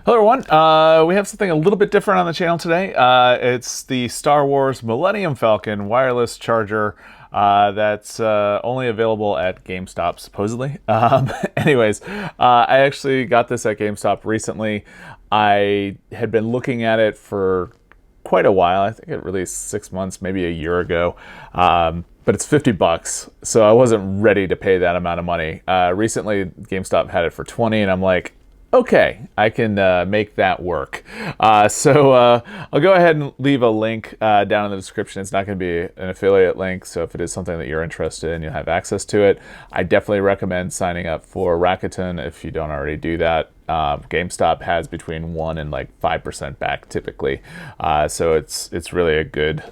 Hello everyone, we have something a little bit different on the channel today. It's the Star Wars Millennium Falcon wireless charger that's only available at GameStop, supposedly. Anyways, I actually got this at GameStop recently. I had been looking at it for quite a while. I think it released 6 months, maybe a year ago. But it's $50, so I wasn't ready to pay that amount of money. Recently, GameStop had it for 20, and I'm like, okay, I can make that work. So I'll go ahead and leave a link down in the description. It's not going to be an affiliate link, so if it is something that you're interested in, you'll have access to it. I definitely recommend signing up for Rakuten if you don't already do that. GameStop has between 1 and like 5% back typically, so it's really a good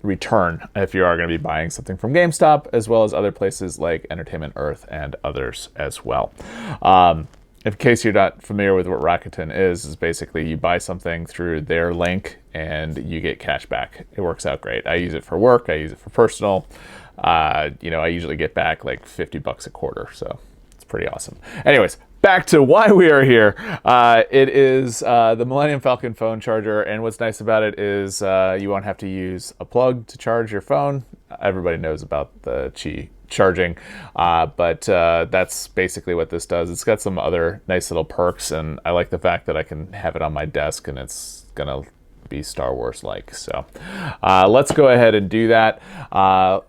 return if you are going to be buying something from GameStop, as well as other places like Entertainment Earth and others as well. In case you're not familiar with what Rakuten is basically you buy something through their link and you get cash back. It works out great. I use it for work. I use it for personal. I usually get back like $50 a quarter, so it's pretty awesome. Anyways, back to why we are here. It is the Millennium Falcon phone charger, and what's nice about it is you won't have to use a plug to charge your phone. Everybody knows about the Qi charging, but that's basically what this does. It's got some other nice little perks, and I like the fact that I can have it on my desk and it's gonna be Star Wars like. So let's go ahead and do that.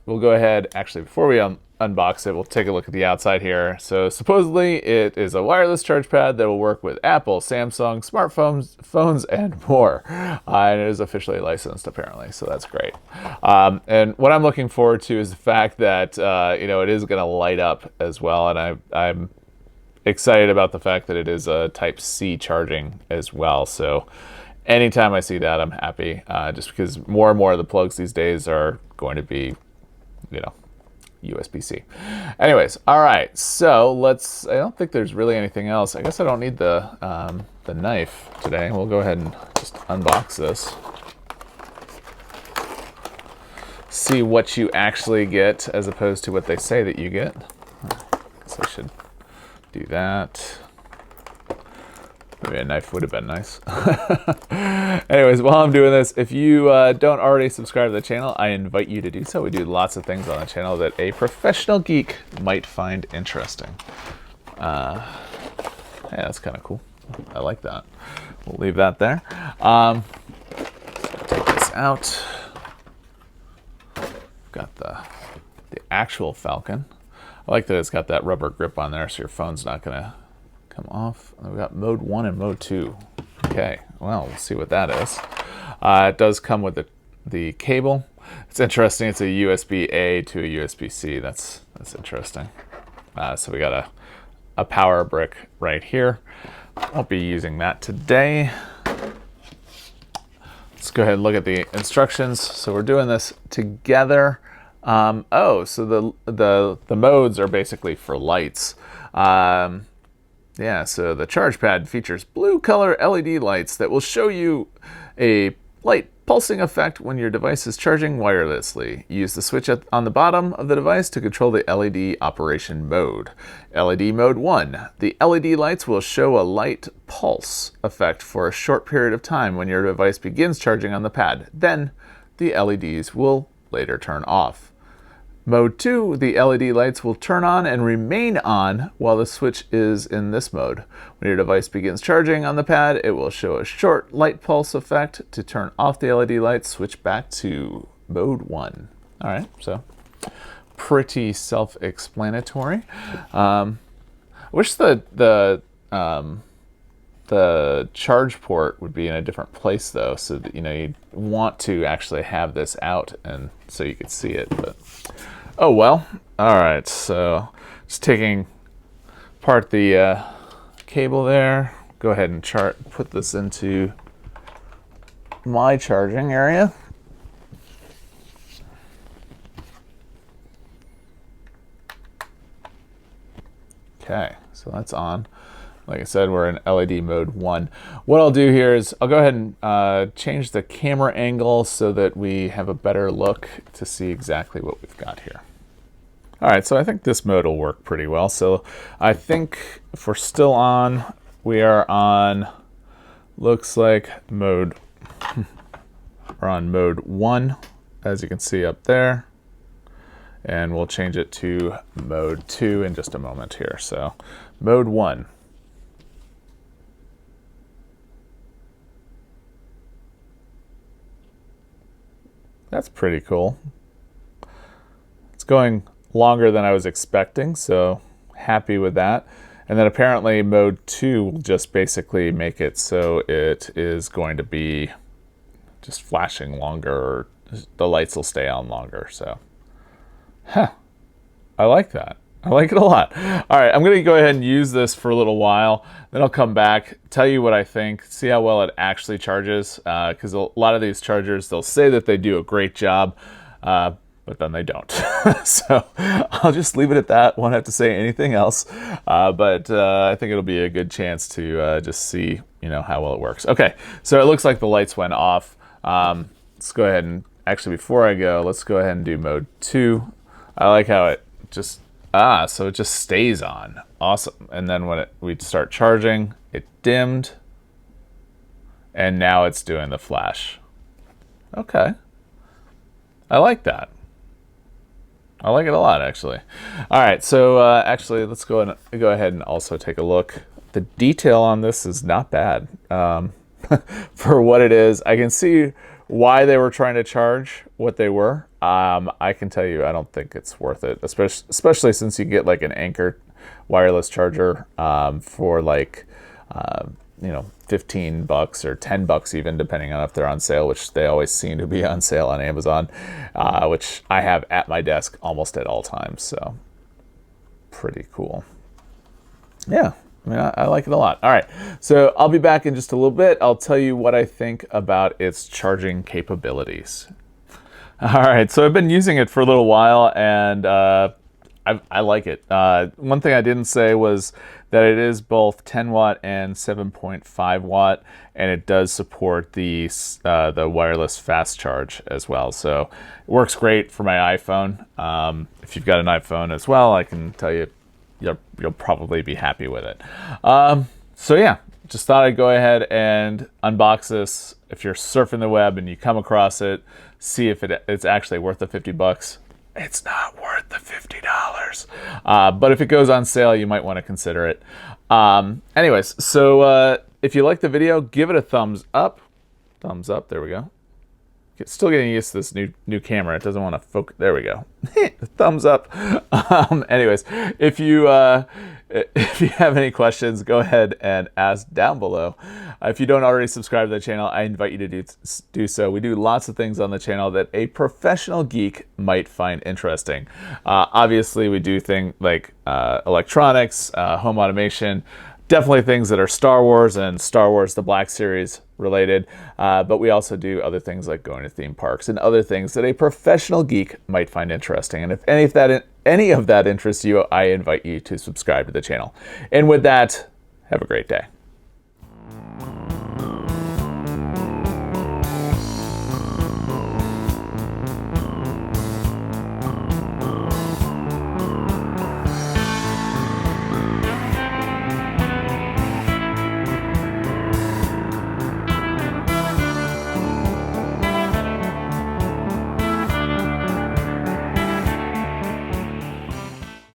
We'll go ahead, actually before we unbox it, we'll take a look at the outside here. So supposedly it is a wireless charge pad that will work with Apple, Samsung, smartphones, phones, and more. And it is officially licensed apparently, so that's great. And what I'm looking forward to is the fact that it is going to light up as well, and I'm excited about the fact that it is a Type-C charging as well. So anytime I see that, I'm happy, just because more and more of the plugs these days are going to be, USB-C. Anyways, all right, so I don't think there's really anything else. I guess I don't need the knife today. We'll go ahead and just unbox this. See what you actually get as opposed to what they say that you get. I guess I should do that. Maybe a knife would have been nice. Anyways, while I'm doing this, if you don't already subscribe to the channel, I invite you to do so. We do lots of things on the channel that a professional geek might find interesting. Yeah, that's kind of cool. I like that. We'll leave that there. Take this out. Got the actual Falcon. I like that it's got that rubber grip on there, so your phone's not going to come off. And we got mode 1 and mode 2. Okay, well, we'll see what that is. It does come with the cable. It's interesting. It's a USB-A to a USB-C. That's interesting. So we got a power brick right here. Won't be using that today. Let's go ahead and look at the instructions. So we're doing this together. So the modes are basically for lights. Yeah, so the charge pad features blue color LED lights that will show you a light pulsing effect when your device is charging wirelessly. Use the switch on the bottom of the device to control the LED operation mode. LED mode 1. The LED lights will show a light pulse effect for a short period of time when your device begins charging on the pad. Then the LEDs will later turn off. Mode 2, the LED lights will turn on and remain on while the switch is in this mode. When your device begins charging on the pad, it will show a short light pulse effect. To turn off the LED lights, switch back to mode 1. All right, so pretty self-explanatory. I wish the charge port would be in a different place though, so that you'd want to actually have this out and so you could see it, but oh well. All right, so just taking apart the cable there. Go ahead and put this into my charging area. Okay, so that's on. Like I said, we're in LED mode 1. What I'll do here is I'll go ahead and change the camera angle so that we have a better look to see exactly what we've got here. All right, so I think this mode will work pretty well. So I think if we're still on, we are on, looks like mode, we're on mode 1, as you can see up there. And we'll change it to mode 2 in just a moment here. So mode 1. That's pretty cool. It's going longer than I was expecting, so happy with that. And then apparently mode 2 will just basically make it so it is going to be just flashing longer, or the lights will stay on longer. So I like that. I like it a lot. All right, I'm going to go ahead and use this for a little while. Then I'll come back, tell you what I think, see how well it actually charges. Because a lot of these chargers, they'll say that they do a great job, but then they don't. So I'll just leave it at that. Won't have to say anything else. But I think it'll be a good chance to just see, how well it works. Okay, so it looks like the lights went off. Let's go ahead and, actually before I go, let's go ahead and do mode 2. I like how it just, so it just stays on. Awesome. And then when we start charging, it dimmed. And now it's doing the flash. Okay. I like that. I like it a lot, actually. All right, so actually, let's go ahead and also take a look. The detail on this is not bad. For what it is, I can see why they were trying to charge what they were. I can tell you, I don't think it's worth it, especially since you get like an Anker wireless charger for like, $15 or $10 even, depending on if they're on sale, which they always seem to be on sale on Amazon, which I have at my desk almost at all times. So pretty cool. Yeah. I mean, I like it a lot. All right, so I'll be back in just a little bit. I'll tell you what I think about its charging capabilities. All right, so I've been using it for a little while, and I like it. One thing I didn't say was that it is both 10 watt and 7.5 watt, and it does support the wireless fast charge as well. So it works great for my iPhone. If you've got an iPhone as well, I can tell you, you'll probably be happy with it. So yeah, just thought I'd go ahead and unbox this. If you're surfing the web and you come across it, see if it's actually worth the $50. It's not worth the $50. But if it goes on sale, you might want to consider it. Anyways, so if you like the video, give it a thumbs up. Thumbs up, there we go. Still getting used to this new camera. It doesn't want to focus. There we go. Thumbs up. Anyways, if you have any questions, go ahead and ask down below. If you don't already subscribe to the channel, I invite you to do so. We do lots of things on the channel that a professional geek might find interesting. Obviously, we do things like electronics, home automation, definitely things that are Star Wars and Star Wars The Black Series related, but we also do other things like going to theme parks and other things that a professional geek might find interesting. And if any of that interests you, I invite you to subscribe to the channel. And with that, have a great day.